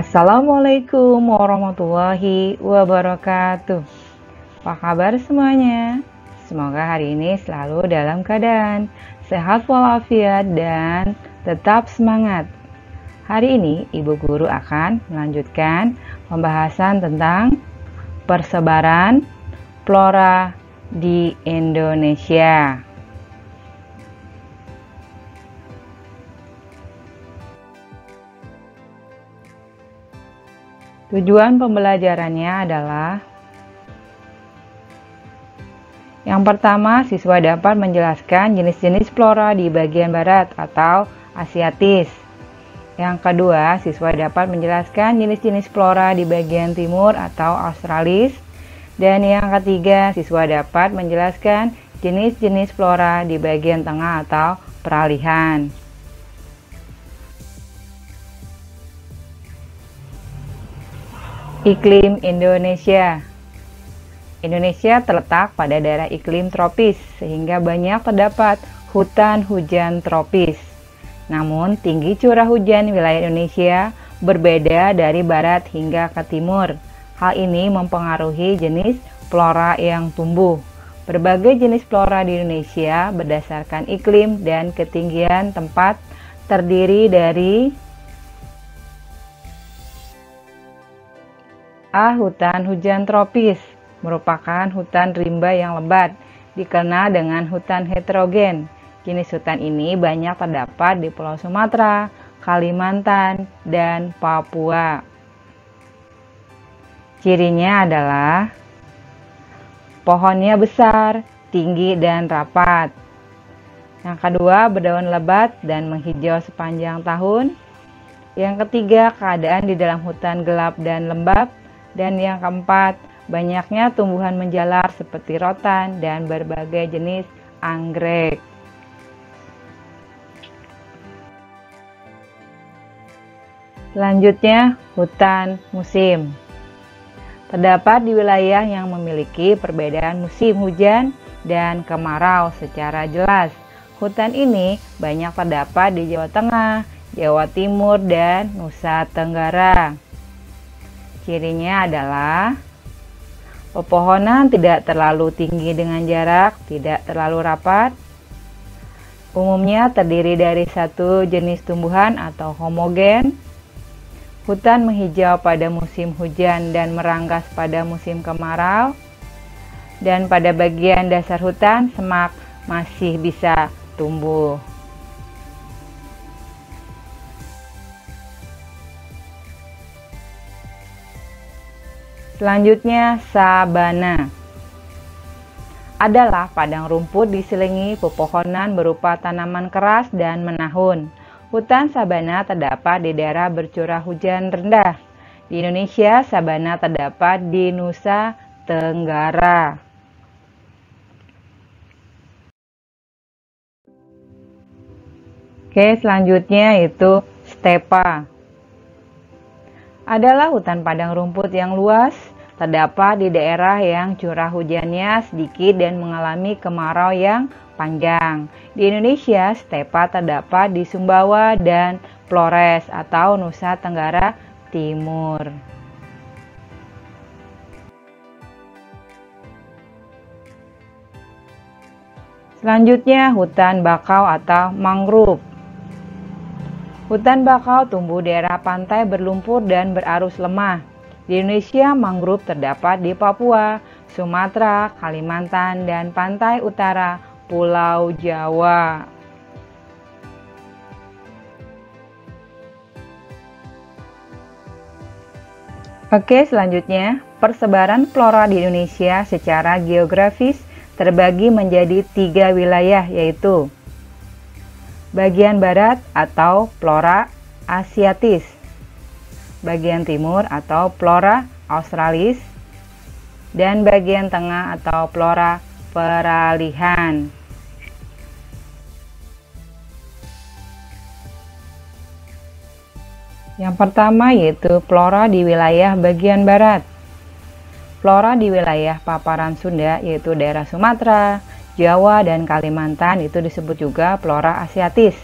Assalamualaikum warahmatullahi wabarakatuh. Apa kabar semuanya? Semoga hari ini selalu dalam keadaan sehat walafiat dan tetap semangat. Hari ini Ibu Guru akan melanjutkan pembahasan tentang persebaran flora di Indonesia. Tujuan pembelajarannya adalah yang pertama, siswa dapat menjelaskan jenis-jenis flora di bagian barat atau Asiatis. Yang kedua, siswa dapat menjelaskan jenis-jenis flora di bagian timur atau Australis. Dan yang ketiga, siswa dapat menjelaskan jenis-jenis flora di bagian tengah atau peralihan. Iklim Indonesia. Indonesia terletak pada daerah iklim tropis, sehingga banyak terdapat hutan hujan tropis. Namun, tinggi curah hujan wilayah Indonesia berbeda dari barat hingga ke timur. Hal ini mempengaruhi jenis flora yang tumbuh. Berbagai jenis flora di Indonesia berdasarkan iklim dan ketinggian tempat terdiri dari hutan hujan tropis merupakan hutan rimba yang lebat, dikenal dengan hutan heterogen. Jenis hutan ini banyak terdapat di Pulau Sumatera, Kalimantan, dan Papua. Cirinya adalah pohonnya besar, tinggi, dan rapat. Yang kedua, berdaun lebat dan menghijau sepanjang tahun. Yang ketiga, keadaan di dalam hutan gelap dan lembab. Dan yang keempat, banyaknya tumbuhan menjalar seperti rotan dan berbagai jenis anggrek. Selanjutnya, hutan musim. Terdapat di wilayah yang memiliki perbedaan musim hujan dan kemarau secara jelas. Hutan ini banyak terdapat di Jawa Tengah, Jawa Timur, dan Nusa Tenggara. Cirinya adalah pepohonan tidak terlalu tinggi dengan jarak tidak terlalu rapat. Umumnya terdiri dari satu jenis tumbuhan atau homogen. Hutan menghijau pada musim hujan dan meranggas pada musim kemarau. Dan pada bagian dasar hutan, semak masih bisa tumbuh. Selanjutnya, sabana adalah padang rumput diselingi pepohonan berupa tanaman keras dan menahun. Hutan sabana terdapat di daerah bercurah hujan rendah. Di Indonesia, sabana terdapat di Nusa Tenggara. Oke, selanjutnya yaitu stepa. Adalah hutan padang rumput yang luas, terdapat di daerah yang curah hujannya sedikit dan mengalami kemarau yang panjang. Di Indonesia, stepa terdapat di Sumbawa dan Flores atau Nusa Tenggara Timur. Selanjutnya, hutan bakau atau mangrove. Hutan bakau tumbuh di daerah pantai berlumpur dan berarus lemah. Di Indonesia, mangrove terdapat di Papua, Sumatera, Kalimantan, dan pantai utara Pulau Jawa. Oke, selanjutnya, persebaran flora di Indonesia secara geografis terbagi menjadi 3 wilayah, yaitu bagian barat atau flora Asiatis, bagian timur atau flora Australis, dan bagian tengah atau flora peralihan. Yang pertama yaitu flora di wilayah bagian barat. Flora di wilayah paparan Sunda yaitu daerah Sumatera, Jawa, dan Kalimantan itu disebut juga flora Asiatis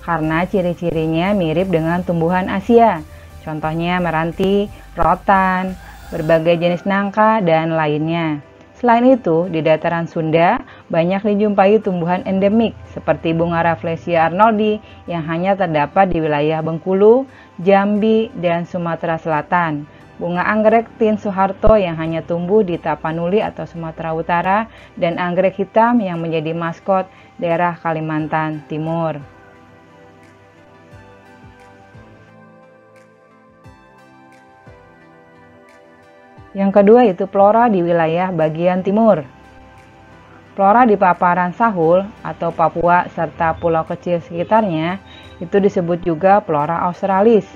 karena ciri-cirinya mirip dengan tumbuhan Asia. Contohnya meranti, rotan, berbagai jenis nangka, dan lainnya. Selain itu, di dataran Sunda banyak dijumpai tumbuhan endemik seperti bunga Rafflesia arnoldi yang hanya terdapat di wilayah Bengkulu, Jambi, dan Sumatera Selatan. Bunga anggrek Tin Soeharto yang hanya tumbuh di Tapanuli atau Sumatera Utara, dan anggrek hitam yang menjadi maskot daerah Kalimantan Timur. Yang kedua itu flora di wilayah bagian timur. Flora di paparan Sahul atau Papua serta pulau kecil sekitarnya itu disebut juga flora australis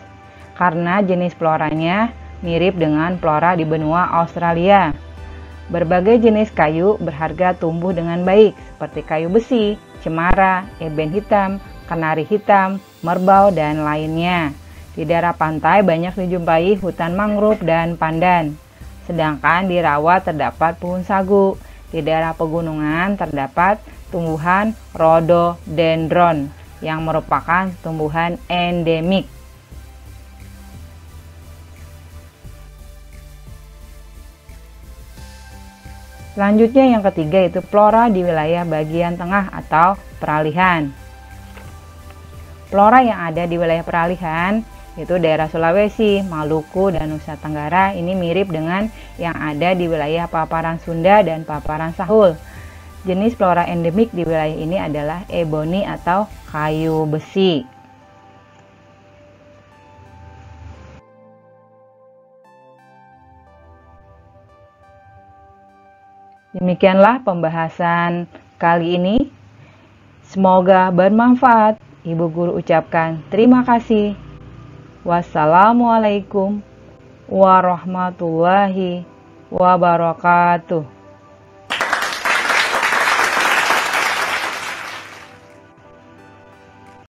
karena jenis floranya mirip dengan flora di benua Australia. Berbagai jenis kayu berharga tumbuh dengan baik seperti kayu besi, cemara, eben hitam, kenari hitam, merbau, dan lainnya. Di daerah pantai banyak dijumpai hutan mangrove dan pandan. Sedangkan di rawa terdapat pohon sagu. Di daerah pegunungan terdapat tumbuhan rhododendron yang merupakan tumbuhan endemik. Selanjutnya yang ketiga itu flora di wilayah bagian tengah atau peralihan. Flora yang ada di wilayah peralihan itu daerah Sulawesi, Maluku, dan Nusa Tenggara ini mirip dengan yang ada di wilayah paparan Sunda dan paparan Sahul. Jenis flora endemik di wilayah ini adalah eboni atau kayu besi. Demikianlah pembahasan kali ini. Semoga bermanfaat. Ibu guru ucapkan terima kasih. Wassalamualaikum warahmatullahi wabarakatuh.